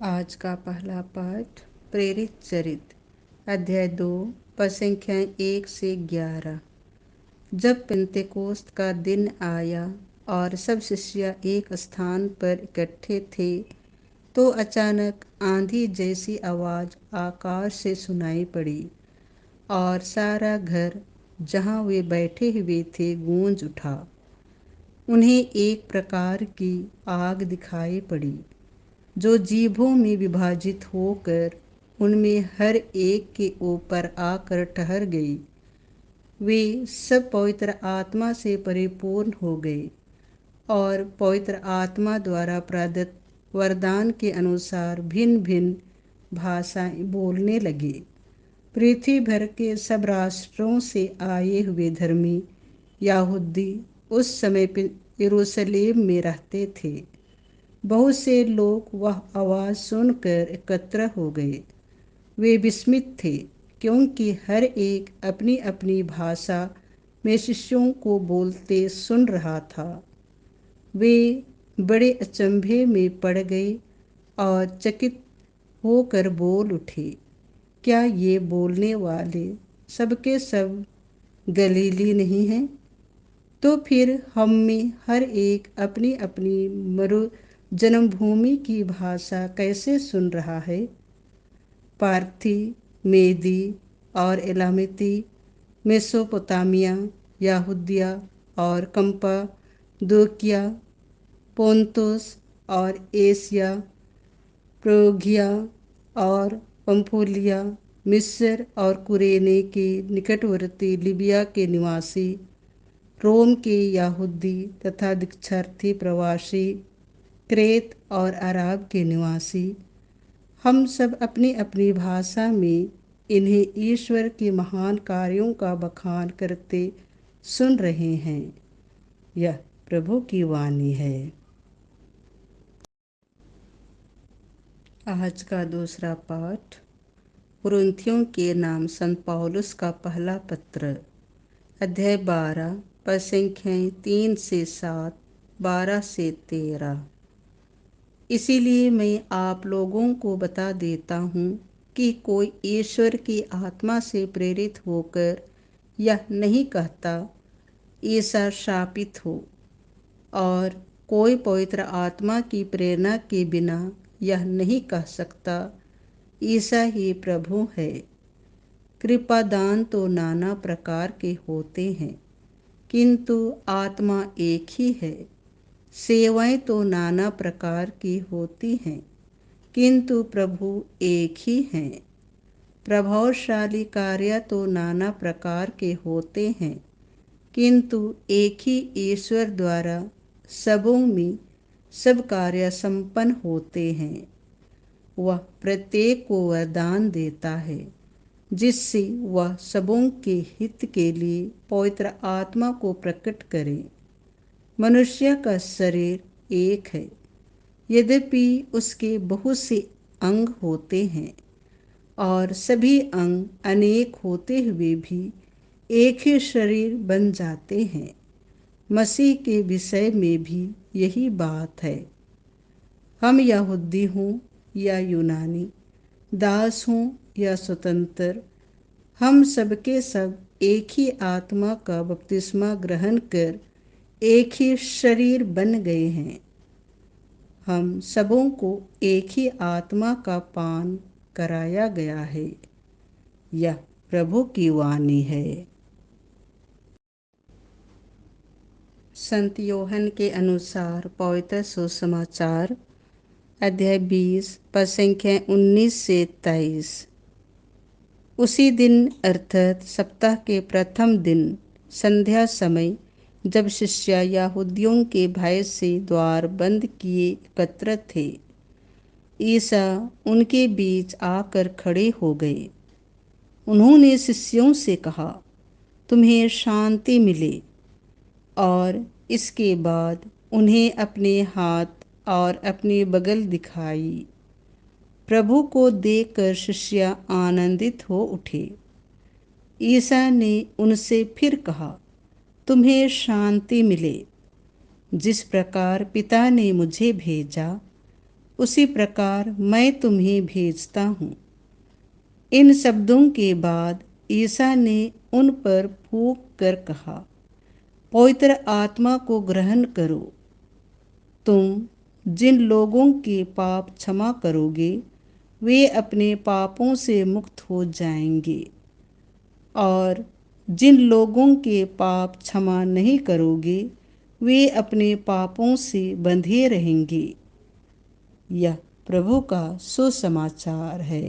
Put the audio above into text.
आज का पहला पाठ प्रेरित चरित्र अध्याय 2 पद संख्या 1 से 11। जब पेंतेकोस्त का दिन आया और सब शिष्य एक स्थान पर इकट्ठे थे तो अचानक आंधी जैसी आवाज़ आकाश से सुनाई पड़ी और सारा घर जहाँ वे बैठे हुए थे गूंज उठा। उन्हें एक प्रकार की आग दिखाई पड़ी जो जीभों में विभाजित होकर उनमें हर एक के ऊपर आकर ठहर गई। वे सब पवित्र आत्मा से परिपूर्ण हो गए और पवित्र आत्मा द्वारा प्रदत्त वरदान के अनुसार भिन्न भिन्न भाषाएं बोलने लगे। पृथ्वी भर के सब राष्ट्रों से आए हुए धर्मी यहूदी उस समय यरूशलेम में रहते थे। बहुत से लोग वह आवाज़ सुनकर एकत्र हो गए। वे विस्मित थे क्योंकि हर एक अपनी अपनी भाषा में शिष्यों को बोलते सुन रहा था। वे बड़े अचंभे में पड़ गए और चकित होकर बोल उठे, क्या ये बोलने वाले सबके सब गलीली नहीं हैं? तो फिर हम में हर एक अपनी अपनी मरु जन्मभूमि की भाषा कैसे सुन रहा है? पार्थी, मेदी और एलामिती, मेसोपोटामिया, यहूदिया और कंपा, दोकिया, पोंतुस और एशिया, प्रोगिया और पंफूलिया, मिस्र और कुरेने के निकटवर्ती लिबिया के निवासी, रोम के यहूदी तथा दीक्षार्थी प्रवासी, क्रेत और अराब के निवासी, हम सब अपनी अपनी भाषा में इन्हें ईश्वर के महान कार्यों का बखान करते सुन रहे हैं। यह प्रभु की वाणी है। आज का दूसरा पाठ कुरिन्थियों के नाम संत पौलुस का पहला पत्र अध्याय 12 पद संख्याएं 3 से 7, 12 से 13। इसीलिए मैं आप लोगों को बता देता हूँ कि कोई ईश्वर की आत्मा से प्रेरित होकर यह नहीं कहता ईसा शापित हो, और कोई पवित्र आत्मा की प्रेरणा के बिना यह नहीं कह सकता ईसा ही प्रभु है। कृपादान तो नाना प्रकार के होते हैं किंतु आत्मा एक ही है। सेवाएं तो नाना प्रकार की होती हैं किंतु प्रभु एक ही हैं। प्रभावशाली कार्य तो नाना प्रकार के होते हैं किंतु एक ही ईश्वर द्वारा सबों में सब कार्य संपन्न होते हैं। वह प्रत्येक को वरदान देता है जिससे वह सबों के हित के लिए पवित्र आत्मा को प्रकट करे। मनुष्य का शरीर एक है, यद्यपि उसके बहुत से अंग होते हैं और सभी अंग अनेक होते हुए भी एक ही शरीर बन जाते हैं। मसीह के विषय में भी यही बात है। हम यहूदी हों या यूनानी, दास हों या स्वतंत्र, हम सबके सब एक ही आत्मा का बपतिस्मा ग्रहण कर एक ही शरीर बन गए हैं। हम सबों को एक ही आत्मा का पान कराया गया है। यह प्रभु की वाणी है। संत योहन के अनुसार पवित्र सुसमाचार अध्याय 20 पद संख्या 19 से 23। उसी दिन अर्थात सप्ताह के प्रथम दिन संध्या समय जब शिष्य यहूदियों के भय से द्वार बंद किए एकत्र थे, ईसा उनके बीच आकर खड़े हो गए। उन्होंने शिष्यों से कहा, तुम्हें शांति मिले। और इसके बाद उन्हें अपने हाथ और अपनी बगल दिखाई। प्रभु को देखकर शिष्य आनंदित हो उठे। ईसा ने उनसे फिर कहा, तुम्हें शांति मिले। जिस प्रकार पिता ने मुझे भेजा उसी प्रकार मैं तुम्हें भेजता हूँ। इन शब्दों के बाद ईसा ने उन पर फूंक कर कहा, पवित्र आत्मा को ग्रहण करो। तुम जिन लोगों के पाप क्षमा करोगे वे अपने पापों से मुक्त हो जाएंगे, और जिन लोगों के पाप क्षमा नहीं करोगे वे अपने पापों से बंधे रहेंगे। यह प्रभु का सुसमाचार है।